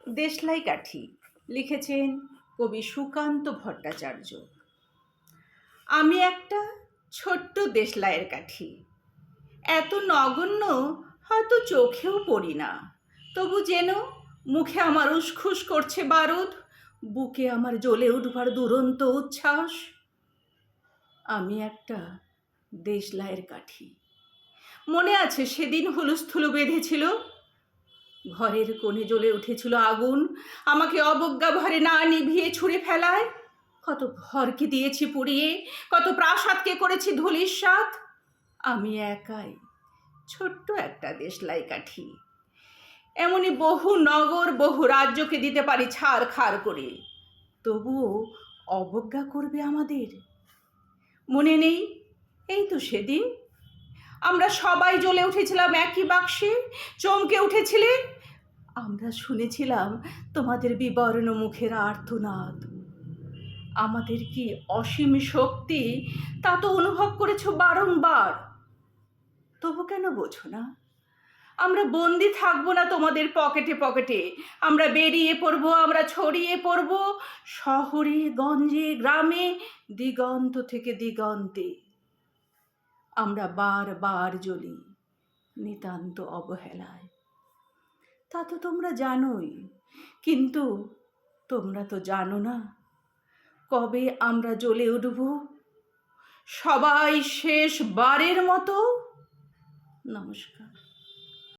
দেশলাই কাঠি লিখেছেন কবি সুকান্ত ভট্টাচার্য। আমি একটা ছোট্ট দেশলাইয়ের কাঠি, এত নগণ্য হয়তো চোখেও পড়ি না, তবু যেন মুখে আমার উসখুস করছে বারুদ, বুকে আমার জ্বলে উঠবার দুরন্ত উচ্ছ্বাস। আমি একটা দেশলাইয়ের কাঠি। মনে আছে সেদিন হুলুস্থুলু বেঁধেছিল, ঘরের কোণে জ্বলে উঠেছিল আগুন, আমাকে অবজ্ঞা ভরে না নিভিয়ে ছুঁড়ে ফেলায়। কত ঘরকে দিয়েছি পুড়িয়ে, কত প্রাসাদকে করেছি ধূলিসাৎ। আমি একাই ছোট্ট একটা দেশলাই কাঠি, এমনই বহু নগর বহু রাজ্যকে দিতে পারি ছাড় খাড় করে, তবুও অবজ্ঞা করবে আমাদের। মনে নেই এই তো সেদিন আমরা সবাই জ্বলে উঠেছিলাম একই বাক্সে, চমকে উঠেছিলেন। আমরা শুনেছিলাম তোমাদের বিবর্ণ মুখের আর্তনাদ। আমাদের কি অসীম শক্তি তা তো অনুভব করেছো বারংবার, তবু কেন বোঝো না? আমরা বন্দি থাকবো না তোমাদের পকেটে পকেটে, আমরা বেরিয়ে পড়বো, আমরা ছড়িয়ে পড়বো শহরে গঞ্জে গ্রামে, দিগন্ত থেকে দিগন্তে। আমরা বারবার জ্বলি নিতান্ত অবহেলায়, তা তো তোমরা জানোই, কিন্তু তোমরা তো জানো না কবে আমরা জ্বলে উঠব সবাই শেষবারের মতো। নমস্কার।